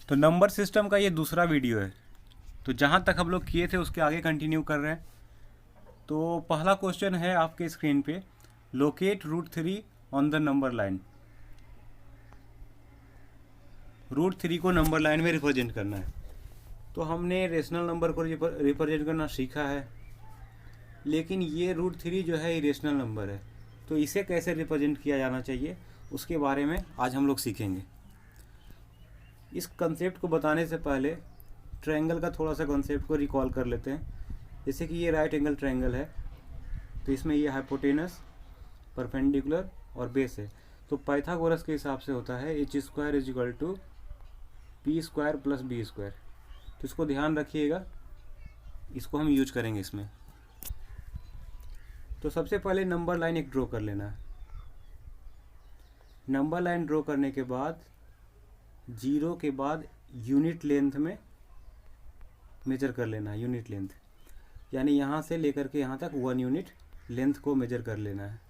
तो number system का ये दूसरा वीडियो है। तो जहाँ तक हम लोग किए थे उसके आगे कंटिन्यू कर रहे हैं। तो पहला क्वेश्चन है आपके स्क्रीन पे, locate √3 on the number line. √3 को नंबर लाइन में रिप्रेजेंट करना है। तो हमने रेशनल नंबर को रिप्रेजेंट करना सीखा है, लेकिन ये √3 जो है इरेशनल नंबर है। तो इसे कैसे रिप्रेजेंट किया जाना चाहिए उसके बारे में आज हम लोग सीखेंगे। इस कंसेप्ट को बताने से पहले ट्रायंगल का थोड़ा सा कंसेप्ट को रिकॉल कर लेते हैं। जैसे कि ये राइट एंगल ट्रायंगल है, तो इसमें ये हाइपोटेनस, परपेंडिकुलर और बेस है। तो पाइथागोरस के हिसाब से होता है h² = p² + b²। तो इसको ध्यान रखिएगा, इसको हम यूज करेंगे इसमें। तो सबसे पहले नंबर लाइन एक ड्रॉ कर लेना है। नंबर लाइन ड्रॉ करने के बाद 0 के बाद यूनिट लेंथ में मेजर कर लेना है। यूनिट लेंथ यानी यहाँ से लेकर के यहाँ तक 1 यूनिट लेंथ को मेजर कर लेना है।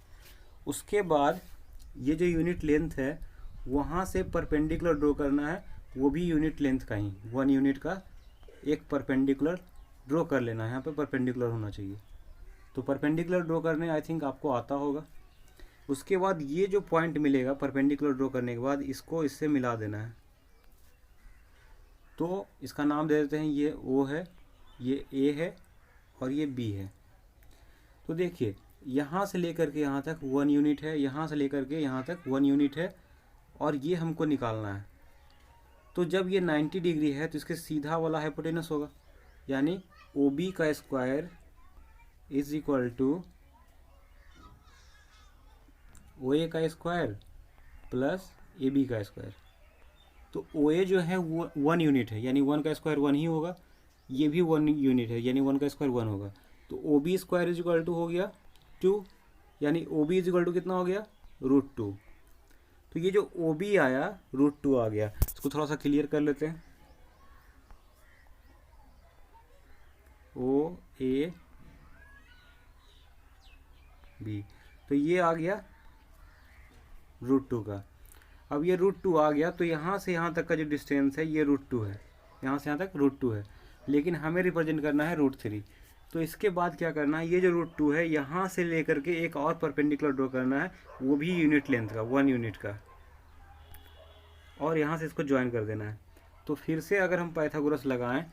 उसके बाद ये जो यूनिट लेंथ है वहाँ से परपेंडिकुलर ड्रॉ करना है, वो भी यूनिट लेंथ का ही 1 यूनिट का एक परपेंडिकुलर ड्रॉ कर लेना है। यहाँ पे परपेंडिकुलर होना चाहिए। तो परपेंडिकुलर ड्रॉ करने आई थिंक आपको आता होगा। उसके बाद ये जो पॉइंट मिलेगा परपेंडिकुलर ड्रॉ करने के बाद, इसको इससे मिला देना है। तो इसका नाम दे देते हैं, ये O है, ये A है और ये B है। तो देखिए यहाँ से लेकर के यहाँ तक 1 यूनिट है, यहाँ से लेकर के यहाँ तक 1 यूनिट है और ये हमको निकालना है। तो जब ये 90 डिग्री है तो इसके सीधा वाला हाइपोटेनस होगा, यानी OB का स्क्वायर = OA का स्क्वायर प्लस AB का स्क्वायर। तो OA जो है वो 1 यूनिट है, यानी 1 का स्क्वायर 1 ही होगा। ये भी 1 यूनिट है, यानी 1 का स्क्वायर 1 होगा। तो OB² = हो गया 2, यानी OB = कितना हो गया √2। तो ये जो OB आया √2 आ गया। इसको थोड़ा सा क्लियर कर लेते हैं। OAB, तो ये आ गया √2 का। अब ये √2 आ गया तो यहाँ से यहाँ तक का जो डिस्टेंस है ये √2 है, यहाँ से यहाँ तक √2 है, लेकिन हमें रिप्रेजेंट करना है √3। तो इसके बाद क्या करना है, ये जो √2 है यहाँ से लेकर के एक और परपेंडिकुलर ड्रॉ करना है, वो भी यूनिट लेंथ का 1 यूनिट का, और यहाँ से इसको ज्वाइन कर देना है। तो फिर से अगर हम पाइथागोरस लगाएं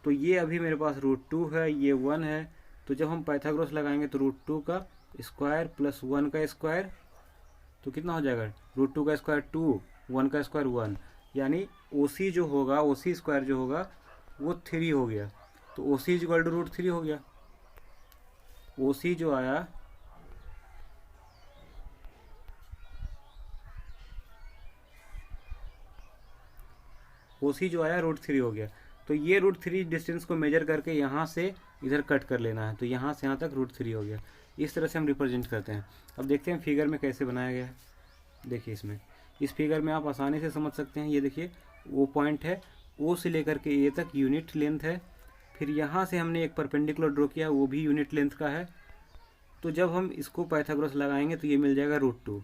तो ये अभी मेरे पास √2 है, ये 1 है। तो जब हम पाइथागोरस लगाएंगे तो √2 का स्क्वायर प्लस 1 का स्क्वायर, तो कितना हो जाएगा, √2 का स्क्वायर 2, 1 का स्क्वायर 1, यानी OC जो होगा, OC² जो होगा वो 3 हो गया। तो OC = √3 हो गया। OC जो आया √3 हो गया। तो ये √3 डिस्टेंस को मेजर करके यहाँ से इधर कट कर लेना है। तो यहाँ से यहाँ तक √3 हो गया। इस तरह से हम रिप्रेजेंट करते हैं। अब देखते हैं फिगर में कैसे बनाया गया है। देखिए इसमें, इस फिगर में आप आसानी से समझ सकते हैं। ये देखिए वो पॉइंट है, O से लेकर के A तक यूनिट लेंथ है। फिर यहाँ से हमने एक परपेंडिकुलर ड्रॉ किया, वो भी यूनिट लेंथ का है। तो जब हम इसको पाइथागोरस लगाएंगे तो ये मिल जाएगा √2।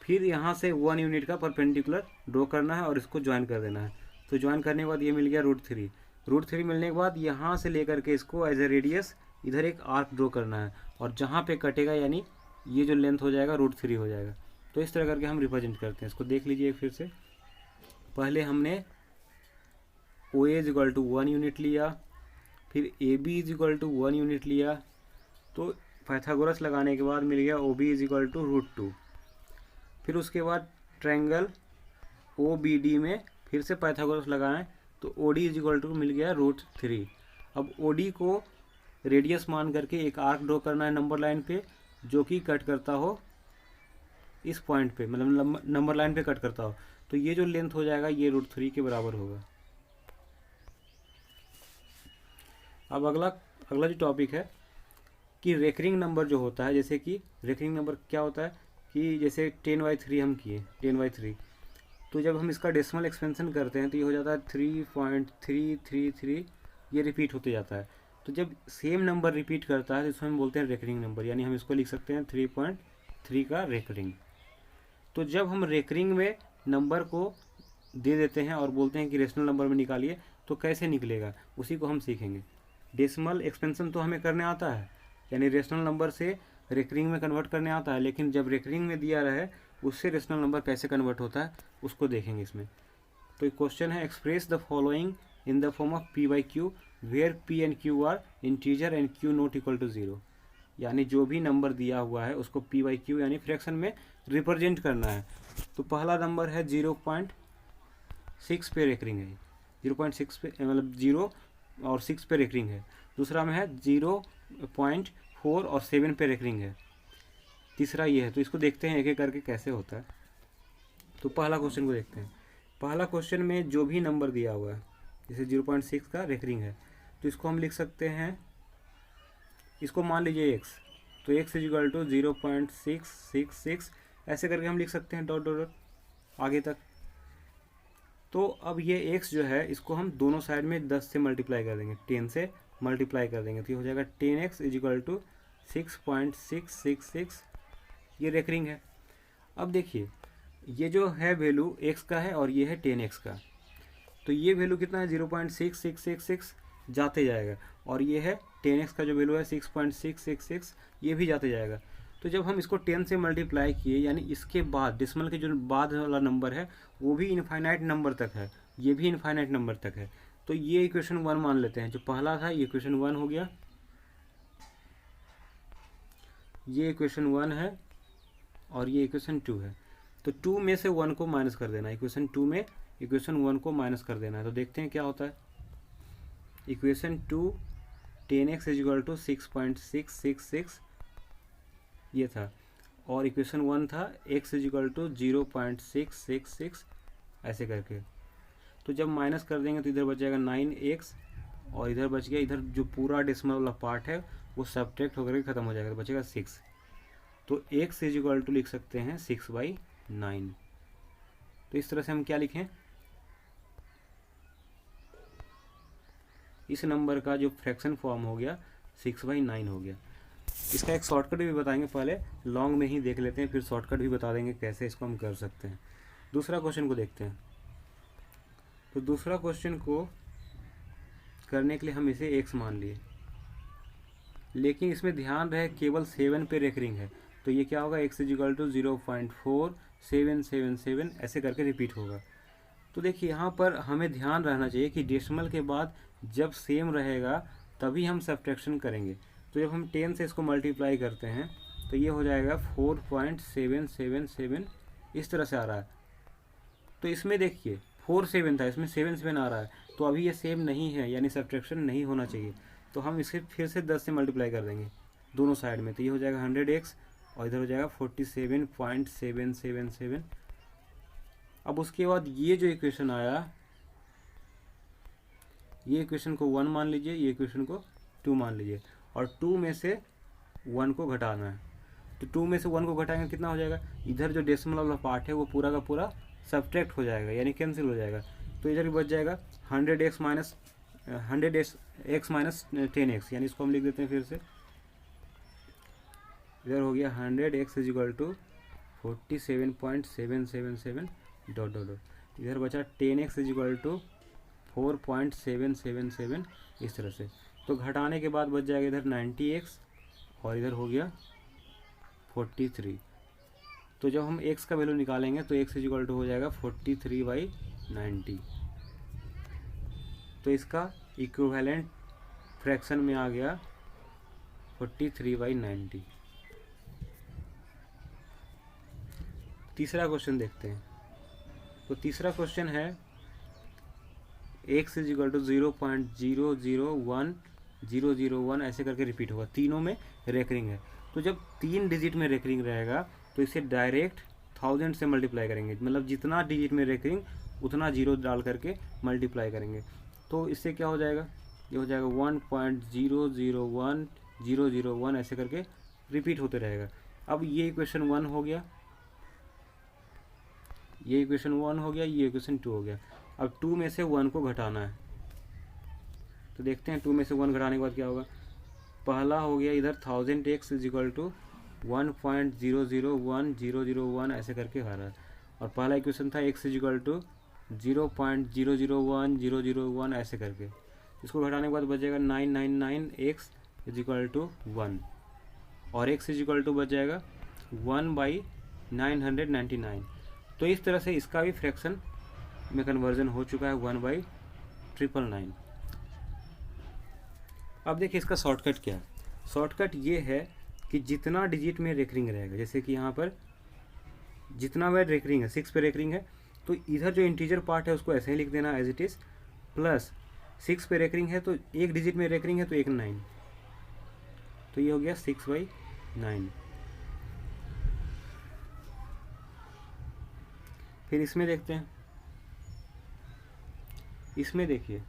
फिर यहाँ से 1 यूनिट का परपेंडिकुलर ड्रॉ करना है और इसको ज्वाइन कर देना है। तो ज्वाइन करने के बाद ये मिल गया √3। √3 मिलने के बाद यहाँ से लेकर के इसको एज ए रेडियस इधर एक आर्क ड्रॉ करना है, और जहाँ पे कटेगा यानी ये जो लेंथ हो जाएगा √3 हो जाएगा। तो इस तरह करके हम रिप्रेजेंट करते हैं। इसको देख लीजिए फिर से। पहले हमने OA = 1 यूनिट लिया, फिर AB = 1 यूनिट लिया। तो पाइथागोरस लगाने के बाद मिल गया OB = √2। फिर उसके बाद ट्रायंगल OBD में फिर से पाइथागोरस लगाएं तो OD = मिल गया √3। अब OD को रेडियस मान करके एक आर्क ड्रॉ करना है नंबर लाइन पे, जो कि कट करता हो इस पॉइंट पे, मतलब नंबर लाइन पे कट करता हो। तो ये जो लेंथ हो जाएगा ये √3 के बराबर होगा। अब अगला जो टॉपिक है कि रेकरिंग नंबर जो होता है, जैसे कि रेकरिंग नंबर क्या होता है कि जैसे 10/3 हम किए 10/3, तो जब हम इसका डेसिमल एक्सपेंशन करते हैं तो ये हो जाता है 3.333, ये रिपीट होते जाता है। तो जब सेम नंबर रिपीट करता है तो इसको हम बोलते हैं रेकरिंग नंबर, यानी हम इसको लिख सकते हैं 3.3 का रेकरिंग। तो जब हम रेकरिंग में नंबर को दे देते हैं और बोलते हैं कि रेशनल नंबर में निकालिए, तो कैसे निकलेगा उसी को हम सीखेंगे। डेसिमल एक्सपेंशन तो हमें करने आता है, यानी रेशनल नंबर से रेकरिंग में कन्वर्ट करने आता है, लेकिन जब रेकरिंग में दिया रहे उससे रेशनल नंबर कैसे कन्वर्ट होता है उसको देखेंगे इसमें। तो एक क्वेश्चन है, express the following in the form of p by q where p and q are integer and q not equal to 0। यानी जो भी नंबर दिया हुआ है उसको पी बाई क्यू यानी फ्रैक्शन में रिप्रेजेंट करना है। तो पहला नंबर है 0.6 पे रेकरिंग है, 0.6 पे मतलब 0 और 6 पे रेकरिंग है। दूसरा में है 0.4 और 7 पे रेकरिंग है। तीसरा ये है। तो इसको देखते हैं एक एक करके कैसे होता है। तो पहला क्वेश्चन को देखते हैं। पहला क्वेश्चन में जो भी नंबर दिया हुआ है, जैसे 0.6 का रेकरिंग है, तो इसको हम लिख सकते हैं, इसको मान लीजिए x, तो x इजिकल टू 0.666 ऐसे करके हम लिख सकते हैं डॉट डॉट डॉट आगे तक। तो अब ये x जो है इसको हम दोनों साइड में 10 से मल्टीप्लाई कर देंगे, 10 से मल्टीप्लाई कर देंगे, तो ये हो जाएगा 10x इजिकल टू 6.666, ये रेकरिंग है। अब देखिए ये जो है वैल्यू x का है और ये है 10x का, तो ये वैल्यू कितना है 0.6666 जाते जाएगा, और ये है 10x का जो वैल्यू है 6.666 ये भी जाते जाएगा। तो जब हम इसको 10 से मल्टीप्लाई किए, यानी इसके बाद डेसिमल के जो बाद वाला नंबर है वो भी इनफाइनाइट नंबर तक है, ये भी इनफाइनाइट नंबर तक है। तो ये इक्वेशन 1 मान लेते हैं, जो पहला था ये इक्वेशन 1 हो गया, ये इक्वेशन 1 है और ये इक्वेशन 2 है। तो 2 में से 1 को माइनस कर देना है, इक्वेशन 2 में इक्वेशन 1 को माइनस कर देना है। तो देखते हैं क्या होता है। इक्वेशन 2 10x इजिकल टू 6.666 ये था, और इक्वेशन 1 था x इजिकल टू 0.666 ऐसे करके। तो जब माइनस कर देंगे तो इधर बच जाएगा 9x और इधर बच गया, इधर जो पूरा डेसिमल वाला पार्ट है वो सब्ट्रैक्ट होकर ख़त्म हो जाएगा, तो बचेगा 6। तो x इजिकल टू लिख सकते हैं 6/9। तो इस तरह से हम क्या लिखें, इस नंबर का जो फ्रैक्शन फॉर्म हो गया 6/9 हो गया। इसका एक शॉर्टकट भी बताएंगे, पहले लॉन्ग में ही देख लेते हैं, फिर शॉर्टकट भी बता देंगे कैसे इसको हम कर सकते हैं। दूसरा क्वेश्चन को देखते हैं। तो दूसरा क्वेश्चन को करने के लिए हम इसे x मान लिए, लेकिन इसमें ध्यान रहे केवल 7 पे रेकरिंग है, तो ये क्या होगा x इजिकल टू 0.4777 ऐसे करके रिपीट होगा। तो देखिए यहाँ पर हमें ध्यान रहना चाहिए कि डेसिमल के बाद जब सेम रहेगा तभी हम सब्ट्रैक्शन करेंगे। तो जब हम 10 से इसको मल्टीप्लाई करते हैं तो ये हो जाएगा 4.777 इस तरह से आ रहा है। तो इसमें देखिए 47 था, इसमें 7 आ रहा है, तो अभी ये सेम नहीं है, यानी सब्ट्रैक्शन नहीं होना चाहिए। तो हम इसे फिर से 10 से मल्टीप्लाई कर देंगे दोनों साइड में, तो ये हो जाएगा 100x और इधर हो जाएगा 47.777। अब उसके बाद ये जो इक्वेशन आया, ये इक्वेशन को 1 मान लीजिए, ये इक्वेशन को 2 मान लीजिए, और 2 में से 1 को घटाना है। तो 2 में से 1 को घटाएंगे कितना हो जाएगा, इधर जो डेसिमल वाला पार्ट है वो पूरा का पूरा सब्ट्रैक्ट हो जाएगा, यानी कैंसिल हो जाएगा। तो इधर भी बच जाएगा 100x माइनस 10x, यानी इसको हम लिख देते हैं फिर से। इधर हो गया 100x equal to 47.777 dot dot dot, इधर बचा 10x इजिकल टू 4.777 इस तरह से। तो घटाने के बाद बच जाएगा इधर 90x और इधर हो गया 43। तो जब हम x का वैल्यू निकालेंगे तो x इजिकल टू हो जाएगा 43/90। तो इसका इक्विवेलेंट फ्रैक्शन में आ गया 43/90। तीसरा क्वेश्चन देखते हैं। तो तीसरा क्वेश्चन है x इजिकल टू 0.001001 ऐसे करके रिपीट होगा, तीनों में रेकरिंग है। तो जब 3 डिजिट में रेकरिंग रहेगा तो इसे डायरेक्ट 1000 से मल्टीप्लाई करेंगे, मतलब जितना डिजिट में रेकरिंग उतना जीरो डाल करके मल्टीप्लाई करेंगे। तो इससे क्या हो जाएगा, ये हो जाएगा 1.001001 ऐसे करके रिपीट होते रहेगा। अब ये इक्वेशन 1 हो गया, ये इक्वेशन 1 हो गया, ये इक्वेशन 2 हो गया। अब 2 में से 1 को घटाना है, तो देखते हैं 2 में से 1 घटाने के बाद क्या होगा। पहला हो गया इधर 1000x इजिकल टू 1.001001 ऐसे करके आ रहा है, और पहला इक्वेशन था x इजिकल टू 0.001001 ऐसे करके। इसको घटाने के बाद बचेगा 999x इज इक्वल टू 1 और x इज इक्वल टू बच जाएगा 1/999। तो इस तरह से इसका भी फ्रैक्शन में कन्वर्जन हो चुका है 1/999। अब देखिए इसका शॉर्टकट क्या है। शॉर्टकट ये है कि जितना डिजिट में रेकरिंग रहेगा, जैसे कि यहाँ पर जितना बार रेकरिंग है 6 पे रेकरिंग है, तो इधर जो इंटीजर पार्ट है उसको ऐसे ही लिख देना एज इट इज़, प्लस 6 पे रेकरिंग है तो एक डिजिट में रेकरिंग है तो एक 9, तो ये हो गया 6/9। फिर इसमें देखते हैं, इसमें देखिए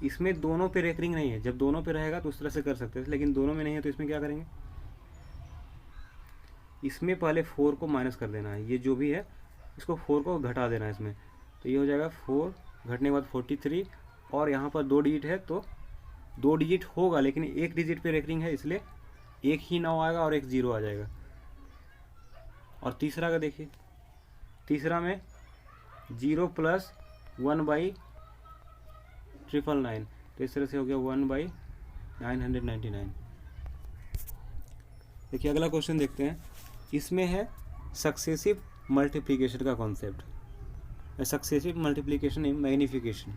इसमें दोनों पे रेकरिंग नहीं है। जब दोनों पे रहेगा तो उस तरह से कर सकते हैं, लेकिन दोनों में नहीं है तो इसमें क्या करेंगे, इसमें पहले 4 को माइनस कर देना है, ये जो भी है इसको 4 को घटा देना है इसमें, तो ये हो जाएगा 4 घटने के बाद 43, और यहाँ पर 2 डिजिट है तो 2 डिजिट होगा लेकिन एक डिजिट पे रेकरिंग है इसलिए एक ही 9 आएगा और एक 0 आ जाएगा। और तीसरा का देखिए, तीसरा में 0 + 1/999, तो इस तरह से हो गया 1/999। देखिए अगला क्वेश्चन देखते हैं। इसमें है सक्सेसिव मल्टीप्लिकेशन का कॉन्सेप्ट, सक्सेसिव मल्टीप्लिकेशन इन मैग्नीफिकेशन।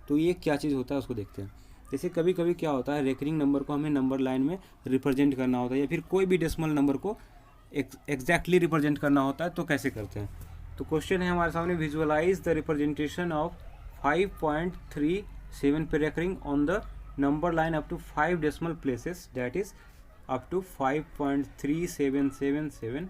तो ये क्या चीज़ होता है उसको देखते हैं। जैसे कभी कभी क्या होता है, रेकरिंग नंबर को हमें नंबर लाइन में रिप्रेजेंट करना होता है या फिर कोई भी डेसिमल नंबर को एग्जैक्टली रिप्रेजेंट करना होता है, तो कैसे करते हैं। तो क्वेश्चन है हमारे सामने, विजुअलाइज द रिप्रेजेंटेशन ऑफ 5.37 पे recurring on the number line up to 5 decimal places, that is up to 5.3777।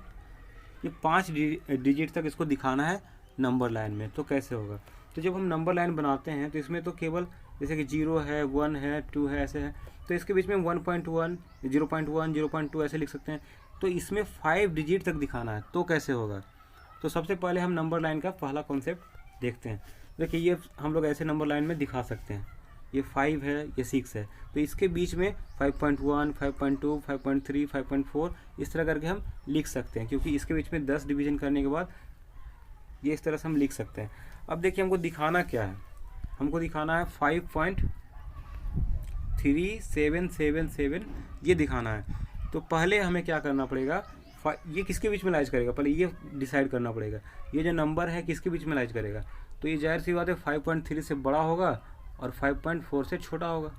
ये 5 डिजिट तक इसको दिखाना है नंबर लाइन में, तो कैसे होगा। तो जब हम नंबर लाइन बनाते हैं तो इसमें तो केवल जैसे कि 0 है, 1 है, 2 है, ऐसे है, तो इसके बीच में 1.1, 0.1, 0.2 ऐसे लिख सकते हैं। तो इसमें 5 डिजिट तक दिखाना है, तो कैसे होगा। तो सबसे पहले हम नंबर लाइन का पहला कॉन्सेप्ट देखते हैं। देखिए ये हम लोग ऐसे नंबर लाइन में दिखा सकते हैं, ये 5 है, ये 6 है, तो इसके बीच में 5.1, 5.2, 5.3, 5.4 इस तरह करके हम लिख सकते हैं, क्योंकि इसके बीच में 10 डिवीजन करने के बाद ये इस तरह से हम लिख सकते हैं। अब देखिए हमको दिखाना क्या है, हमको दिखाना है 5.3777 ये दिखाना है। तो पहले हमें क्या करना पड़ेगा, ये किसके बीच में लाइज करेगा, पहले ये डिसाइड करना पड़ेगा। ये जो नंबर है किसके बीच में लाइज करेगा, तो ये जाहिर सी बात है 5.3 से बड़ा होगा और 5.4 से छोटा होगा,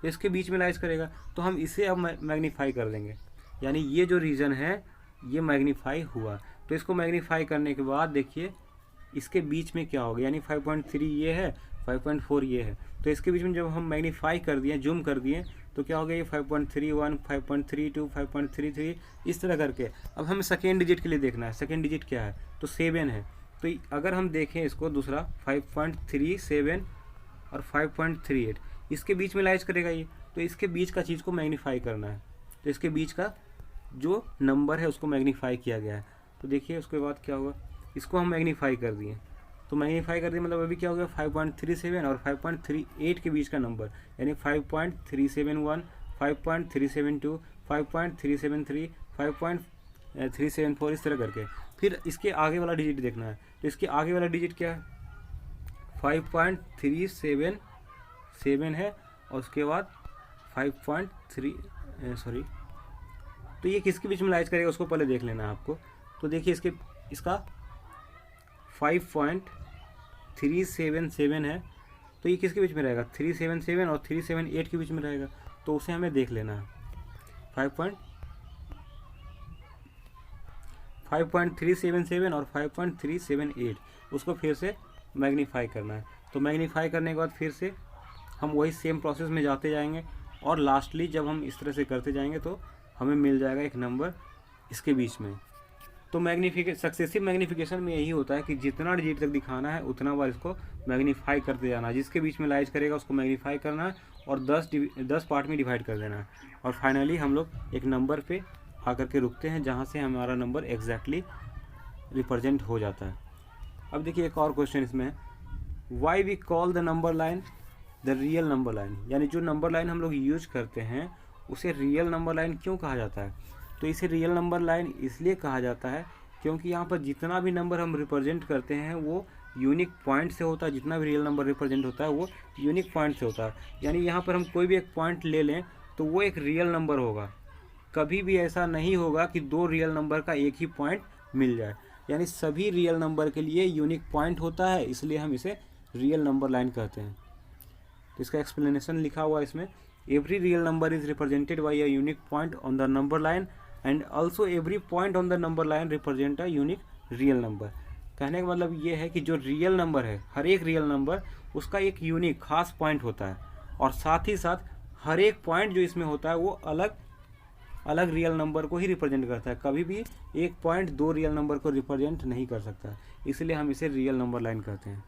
तो इसके बीच में लाइज करेगा। तो हम इसे अब मैग्नीफाई कर देंगे, यानी ये जो रीजन है ये मैग्नीफाई हुआ। तो इसको मैग्नीफाई करने के बाद देखिए इसके बीच में क्या होगा, यानी 5.3 ये है, 5.4 ये है, तो इसके बीच में जब हम मैग्नीफाई कर दिए, जूम कर दिए, तो क्या हो गया, ये 5.31, 5.32, 5.33 इस तरह करके। अब हमें सेकेंड डिजिट के लिए देखना है, सेकेंड डिजिट क्या है, तो 7 है। तो अगर हम देखें इसको दूसरा 5.37 और 5.38 इसके बीच में लाइज करेगा ये, तो इसके बीच का चीज़ को मैग्नीफाई करना है, तो इसके बीच का जो नंबर है उसको मैग्नीफाई किया गया है। तो देखिए उसके बाद क्या होगा, इसको हम मैग्नीफाई कर दिए, तो मैग्नीफाई कर दिए मतलब अभी क्या हो गया 5.37 और 5.38 के बीच का नंबर, यानी 5.371, 5.372, 5.373, 5.374 इस तरह करके। फिर इसके आगे वाला डिजिट देखना है, तो इसके आगे वाला डिजिट क्या है, 5.377 है, और उसके बाद 5.3 तो ये किसके बीच में लाइज करेगा उसको पहले देख लेना है आपको। तो देखिए इसका 5.377 है, तो ये किसके बीच में रहेगा, 377 और 378 के बीच में रहेगा, तो उसे हमें देख लेना है। 5.377 और 5.378 उसको फिर से मैग्नीफाई करना है। तो मैग्नीफाई करने के बाद फिर से हम वही सेम प्रोसेस में जाते जाएंगे, और लास्टली जब हम इस तरह से करते जाएंगे तो हमें मिल जाएगा एक नंबर इसके बीच में। तो सक्सेसिव मैग्नीफिकेशन में यही होता है कि जितना डिजिट तक दिखाना है उतना बार इसको मैग्नीफाई करते जाना है, जिसके बीच में लाइज करेगा उसको मैग्नीफाई करना है और 10 पार्ट में डिवाइड कर देना है, और फाइनली हम लोग एक नंबर पे आकर के रुकते हैं जहाँ से हमारा नंबर एग्जैक्टली रिप्रेजेंट हो जाता है। अब देखिए एक और क्वेश्चन इसमें है, why we call the number line the real number line, यानी जो नंबर लाइन हम लोग यूज करते हैं उसे रियल नंबर लाइन क्यों कहा जाता है। तो इसे रियल नंबर लाइन इसलिए कहा जाता है क्योंकि यहाँ पर जितना भी नंबर हम रिप्रेजेंट करते हैं वो यूनिक पॉइंट से होता है, जितना भी रियल नंबर रिप्रेजेंट होता है वो यूनिक पॉइंट से होता है। यानी यहाँ पर हम कोई भी एक पॉइंट ले लें तो वो एक रियल नंबर होगा। कभी भी ऐसा नहीं होगा कि दो रियल नंबर का एक ही पॉइंट मिल जाए, यानी सभी रियल नंबर के लिए यूनिक पॉइंट होता है, इसलिए हम इसे रियल नंबर लाइन कहते हैं। तो इसका एक्सप्लेनेशन लिखा हुआ है इसमें, every real number is represented by a unique point on the number line and also every point on the number line represent a unique real number. कहने का मतलब ये है कि जो रियल नंबर है, हर एक रियल नंबर उसका एक यूनिक खास पॉइंट होता है, और साथ ही साथ हर एक पॉइंट जो इसमें होता है वो अलग अलग रियल नंबर को ही रिप्रेजेंट करता है। कभी भी एक पॉइंट दो रियल नंबर को रिप्रेजेंट नहीं कर सकता, इसलिए हम इसे रियल नंबर लाइन कहते हैं।